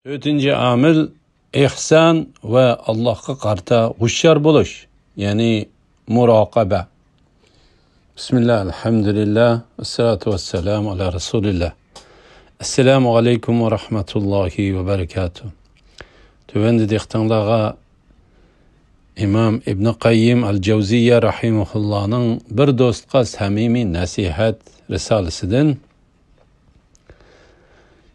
Dördüncü amil ihsan ve Allah'a qarta hushyor bo'lish, ya'ni muraqaba. Bismillah, alhamdulillah, assalatu vassalamu ala rasulillah. Assalamu alaykum ve rahmatullahi ve barakatuh. Tüvendi dehtanlağa İmam İbn Qayyim al-Jawziyya rahimahullah'ın bir dostqa samimi nasihat risalasidan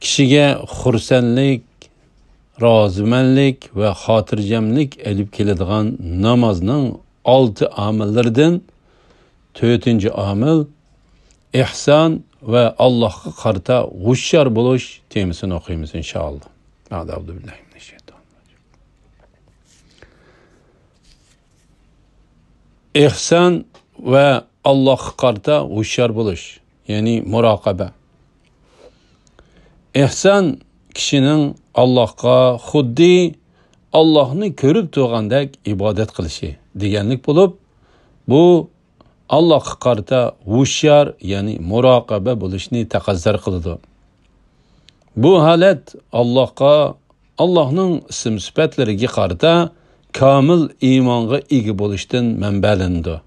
kishiga xursandlik, rozimanlik ve xotirjamlik elib keladigan namozning 6 omillaridan 4-chi omil ihson ve Allah'a qarta hushyor bo'lish temasini o'qiymiz inshaalloh. İhsan ve Allah'a qarta hushyor bo'lish, ya'ni muraqaba. İhsan kişinin Allah'a xuddi Allah'ını görüp turgandek ibadet qilishi deganlik bo'lib, bu Allah'a qarta hushyor, ya'ni muraqaba bo'lishni taqozzor qiladi. Bu holat Allah'ning ism sifatlariga qarta kamil iymonga ega bo'lishdan manbalandi.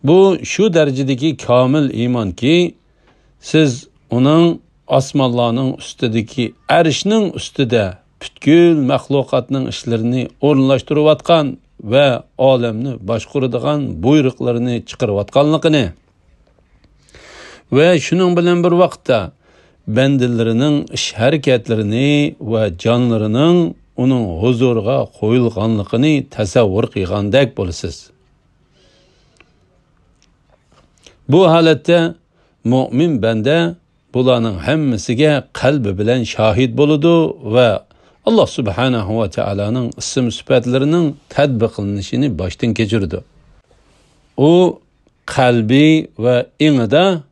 Bu şu darajadagi kamil iymonki, siz uning osmonlarning ustidagi arshning ustida butkul mahluqotning ishlarini o'rinlashtirayotgan ve olamni boshqaradigan buyruqlarini chiqarayotganligini ve shuning bilan bir vaqtda bandalarining ish harakatlarini ve jonlarining uning huzuriga qo'yilganligini tasavvur qilgandek bo'lasiz. Bu holatda mu'min banda bularning hammasiga qalbi bilan shahid bo'ladi ve Allah subhanahu ve Teala'nın isim sifatlarının tadbiq qilinishini boshdan kechirdi. O qalbi ve inida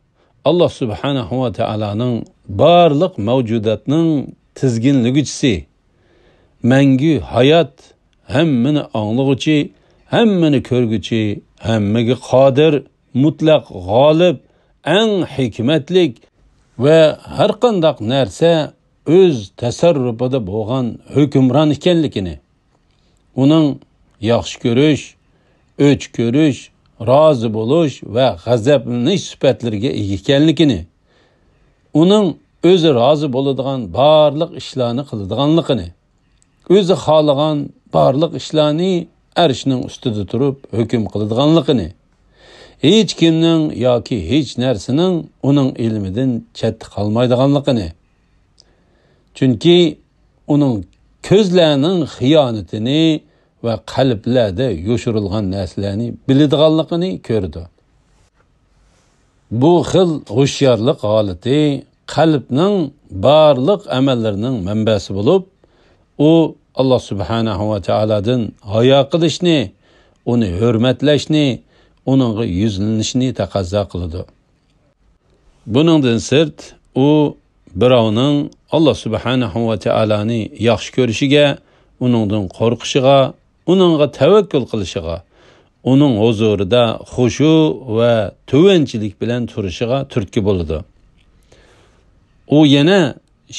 Allah subhanahu ve Teala'nın barliq mavjudotning tizginligisi, mangu hayat, hammani anglag'uchi, hammani ko'rguchi, hammaga qodir, mutlaq g'olib, eng hikmatlik ve har qanday narsa öz tasarrufida bo'lgan hukmron ekanligini, uning yaxshi ko'rish, o'ch ko'rish, rozi bo'lish va g'azablanish sifatlariga ega ekanligini, uning o'zi rozi bo'ladigan barliq ishlarni qiladiganligini, o'zi xohlagan barliq ishlarni arshning ustida turib hukm qiladiganligini, hech kimning yoki hech narsaning uning ilmidan chetda qolmaydiganligini, chunki uning ko'zlarning xiyonatini ve qalblarda yoshirilgan narsalarni biladiganligini ko'rdi. Bu xil hushyorlik holati qalbning barliq amallarining manbasi bo'lib, u Allah subhanahu ve Teala'dan hayo qilishni, uni hurmatlashni, uningga yuzlanishni taqozo qiladi. Buningdan sirt u birovning Allah subhanahu ve Teala'ni yaxshi ko'rishiga, uningdan qo'rqishiga, uningga tavakkul qilishiga, uning huzurida xushu ve tuvanchilik bilan turishiga turtki bo'ladi. U yana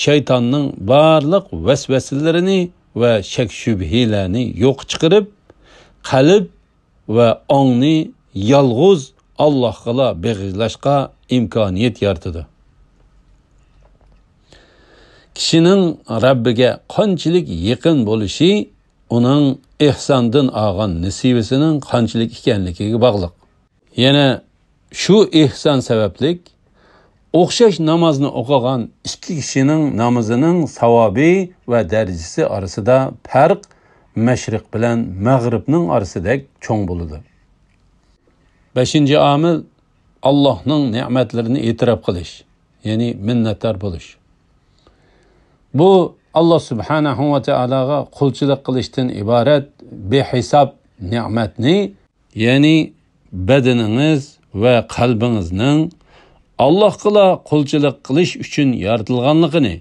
shaytonning barliq vasvasalarini ve shak shubhilarni yo'q chiqarib, qalb ve ongni yolg'iz Allohga beg'izlashga imkoniyat yaratadi. Kishining Rabbiga qanchalik yaqin bo'lishi uning ihsondan olgan nasibasining qanchalik ekanligiga bog'liq. Yana shu ihson sabablik o'xshash namozni o'qigan ikki kishining namozining savobi va darajasi orasida farq mashriq bilan mag'ribning orasidek cho'ng bo'ladi. 5-chi omil Allohning ne'matlarini e'tirof qilish, ya'ni minnatdor bo'lish. Bu Allah subhanahu ve Teala'ga qulchilik qilishdan iborat behisob ne'matni, ya'ni badaningiz ve qalbingizning Allohga qulchilik qilish uchun yaratilganligini,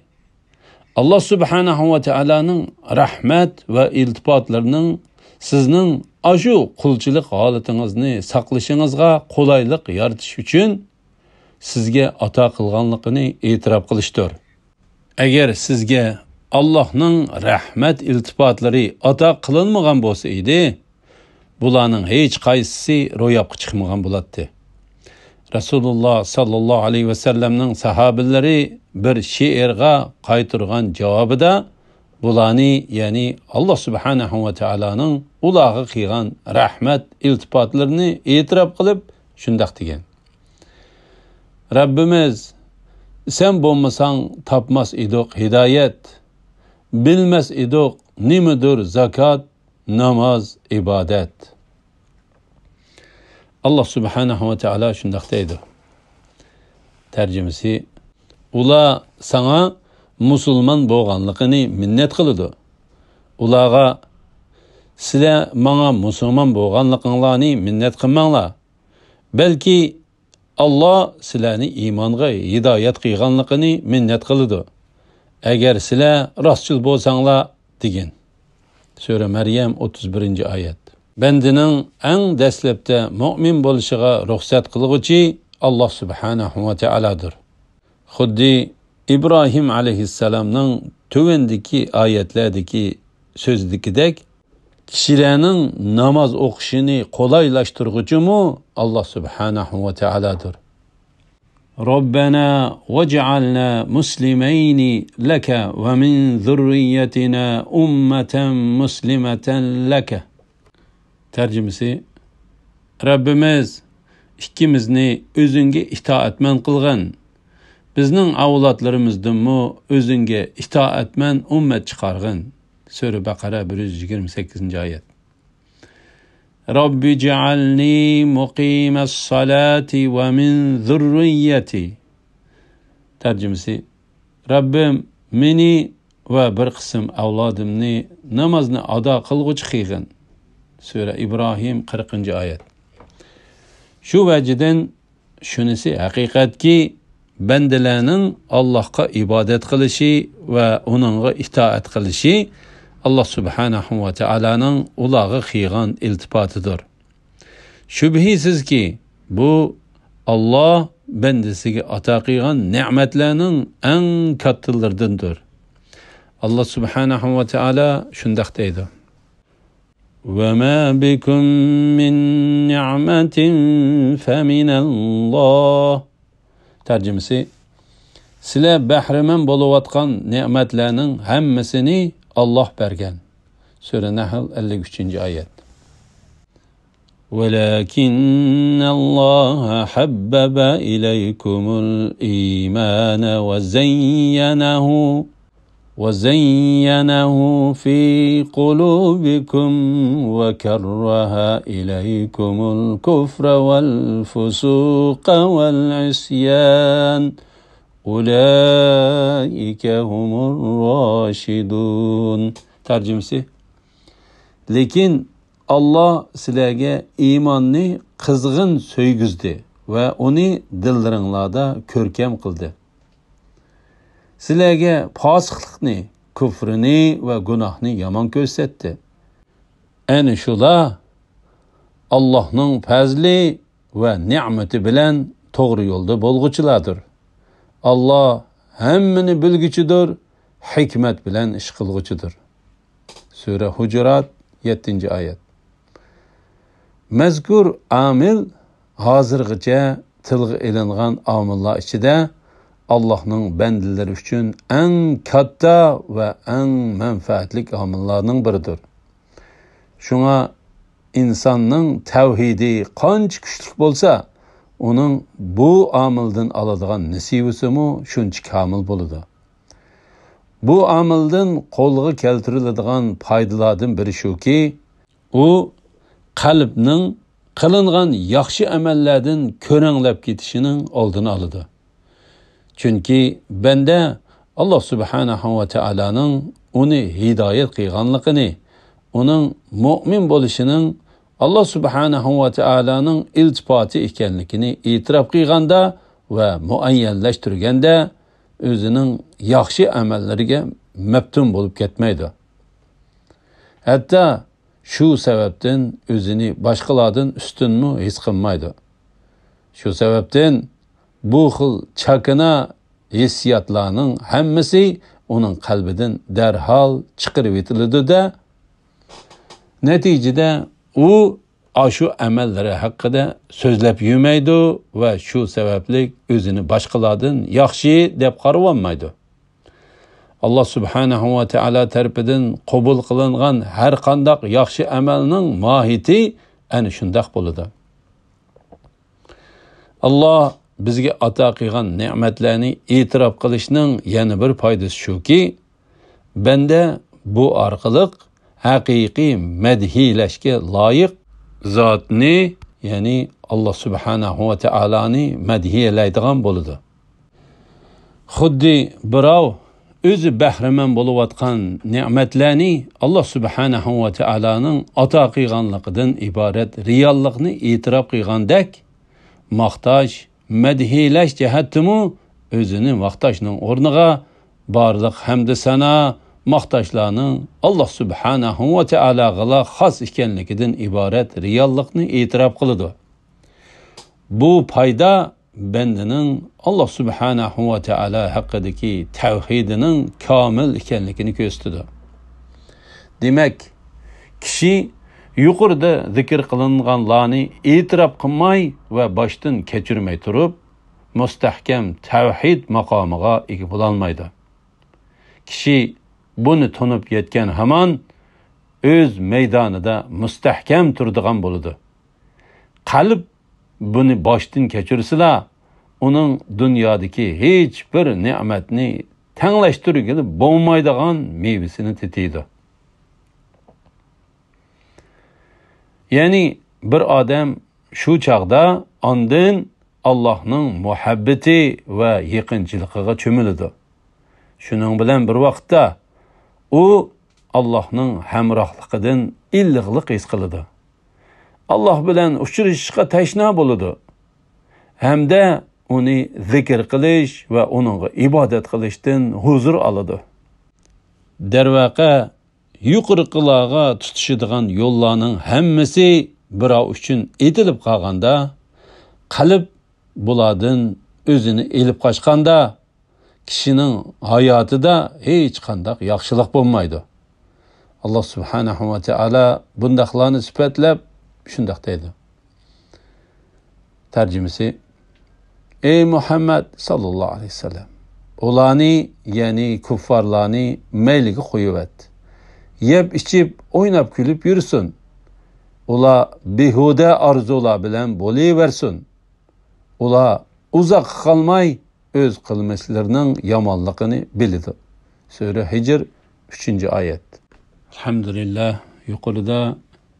Allah subhanahu ve Teala'nın rahmet ve iltifatlarının sizning ashu qulchilik holatingizni saqlashingizga qulaylik yaratish uchun sizga ato qilganligini e'tirof qilishdir. Agar sizga Allohning rahmat iltifotlari ato qilinmagan bo'lsa edi, bularning hech qaysisi ro'yobga chiqmagan bo'ladi. Rasululloh sallallohu alayhi vasallamning sahobalari bir she'rga qaytirgan javobida bularni, ya'ni Alloh subhanahu va taolaning ularga qilgan rahmat iltifotlarini e'tirof qilib shunday degan: Rabbimiz, sen bo'lmasang topmas edik hidoyat, bilmas edik nimadir zakot, namoz, ibodat. Allah subhanahu wa ta'ala shunday deydi. Tarjimasi: ular sana musulmon bo'lganligini minnat qiladi. Ularga sizlar menga musulmon bo'lganliginglarni minnat qilmanglar. Balki Allah sizlarni iymonga hidoyat qilganligini minnat qiladi. Agar sizlar rostchil bo'lsanglar degan. Sura Maryam 31-oyat. Bendining eng dastlabda mu'min bo'lishiga ruxsat qilguvchi Alloh subhanahu va taoladir. Xuddi İbrahim alayhissalomning tuvandagi oyatlardagi so'zdikidek, kishilarning namoz o'qishini qulaylashtiruvchimi Alloh subhanahu va taoladir. Robbana waj'alna muslimayni laka va min zurriyyatina ummatan muslimatan laka. Tarjimasi: Rabbimiz, ikkimizni o'zingga itoatman qilgan, bizning avlodlarimizdanmi o'zingga itoatman ummat chiqargin. Sura Baqara 128-oyat. Robbi ja'alni muqimas salati va min zurriyyati. Tarjimasi: Rabbim meni va bir qism avlodimni namozni ado qilguvchi qilgin. Sura İbrahim 40-oyat. Shu vajidan shunisi haqiqatki, bandalarning Allohga ibodat qilishi va uningga itoat qilishi Alloh subhanahu va taolaning ularga qilgan iltifotidir. Shubhisizki, bu Alloh bandasiga ato qilgan ne'matlarning eng kattalaridandir. Alloh subhanahu va taolo shunday deydi: وَمَا بِكُم مِّن نِّعْمَةٍ فَمِنَ اللَّهِ. Tarjimasi: sizlar bahriman bo'layotgan ne'matlarning hammasini Alloh bergan. Sura Nahl 53-oyat. وَلَكِنَّ اللَّهَ حَبَّبَ إِلَيْكُمُ الْإِيمَانَ وزينه في قلوبكم وكره إليكم الكفر والفسوق والعصيان أولئك هم الراشدون. Tarjimasi: lekin Allah sizlarga iymonni qizg'in so'ygizdi va uni dillaringlarda ko'rkam qildi. Sizlarga fosiqlikni, kufrini va gunohni yomon ko'rsatdi. Ana shular Allohning fazli va ne'mati bilan to'g'ri yo'lda bo'lg'uchilardir. Alloh hammani bilguchidir, hikmat bilan ish qilg'uchidir. Sura Hujurat 7-oyat. Mazkur amil hozirgacha tilga ilingan omillar ichida Allohning bandalari uchun eng katta va eng manfaatli omillarning biridir. Shunga insonning tavhidi qancha kuchli bo'lsa, uning bu omildan oladigan nasibasimi shuncha kamil bo'ladi. Bu omildan qo'lga keltiriladigan foydalardan biri shuki, u qalbning qilingan yaxshi amallardan ko'ranglab ketishining oldini oladi. Chunki banda Alloh subhanahu va taolaning uni hidoyat qilganligini, uning mu'min bo'lishining Alloh subhanahu va taolaning iltifoti ekanligini e'tirof qilganda va muayyanlashtirganda o'zining yaxshi amallariga maftun bo'lib ketmaydi. Hatto shu sababdan o'zini boshqalardan ustunmi his qilmaydi. Shu sababdan bu xil chakana hissiyotlarning hammasi uning qalbidan darhol chiqarib etiladi-da, natijada u shu amallari haqida so'zlab yurmaydi va shu sababli o'zini boshqalardan yaxshi deb qarab olmaydi. Allah subhanahu va taolo tarafidan qabul qilingan har qanday yaxshi amalning mohiyati ana shunday bo'ladi. Allah bizga ato qilgan ne'matlarni e'tirof qilishning yana bir foydasi shuki, banda bu orqali haqiqiy madhilashga loyiq zotni, ya'ni Allah subhanahu va taoloni madhiyalaydigan bo'ladi. Xuddi birov o'zi bahramand bo'layotgan ne'matlarni Allah subhanahu va taoloning ato qilganligidan iborat reallikni e'tirof qilgandek, maqtash, madhilash jihatimi o'zini maqtashning o'rniga barliq hamd sana maqtashlarning Allah subhanahu va taologa xos ekanligidan iborat reallikni e'tirof qiladi. Bu foyda bendining Allah subhanahu va taolo haqidagi tavhidining komil ekanligini ko'rsatadi. Demak, kishi yuqorida zikr qilinganlarni e'tirof qilmay va boshdan kechirmay turib, mustahkam tavhid maqomiga ega bo'la olmaydi. Kishi buni tunib yetgan hamon o'z maydonida mustahkam turadigan bo'ladi. Qalb buni boshdan kechirsa, uning dunyodagi hech bir ne'matni tanglashtirib bo'lmaydigan mevasini tetiydi. Ya'ni bir odam shu chaqda ondan Allohning muhabbati va yaqinchiligiga cho'miladi. Shuning bilan bir vaqtda u Allohning hamrohligidan illiqlik his qiladi. Allah bilan uchrashishga tashna bo'ladi. Hamda uni zikr qilish va uningga ibodat qilishdan huzur oladi. Darvaqa yuqoriqilarga tutishadigan yo'llarning hammasi birov uchun etilib qolganda, qalb bulardan o'zini elib qochganda, kishining hayotida hech qanday yaxshilik bo'lmaydi. Allah subhanahu va taolo bundaqlarni sifatlab shunday deydi. Tarjimasi: Ey Muhammad sallallohu alayhi vasallam, ularni, ya'ni kuffarlarni mayliga qo'yivat. Yeb ichib, o'ynab kulib yursin. Ular behuda orzular bilan bo'laversin. Ular uzoq qolmay o'z qilmishlarining yomonligini biladi. Sura Hijr 3-oyat. Alhamdulillah, yuqorida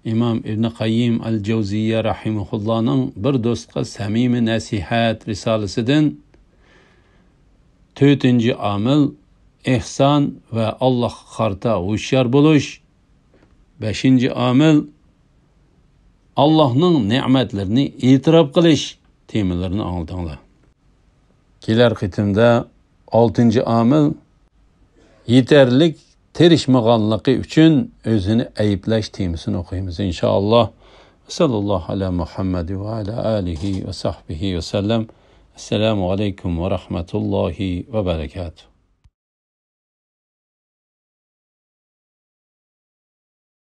İmam İbn Qayyim al-Jawziyya rahimahullohning bir do'stga samimiy nasihat risolasidan 4-omil ihson va Alloh qarta hushyor bo'lish, 5-omil Allohning ne'matlarini e'tirof qilish temalarini oldinglar. Kelar qitimda 6-omil yetarlik terishmaganligi uchun o'zini ayiblash temasini o'qiymiz inshaalloh. Sallallohu ala Muhammad va ala alihi va sahbihi va sallam. Assalomu alaykum va rahmatullohi va barakatuh.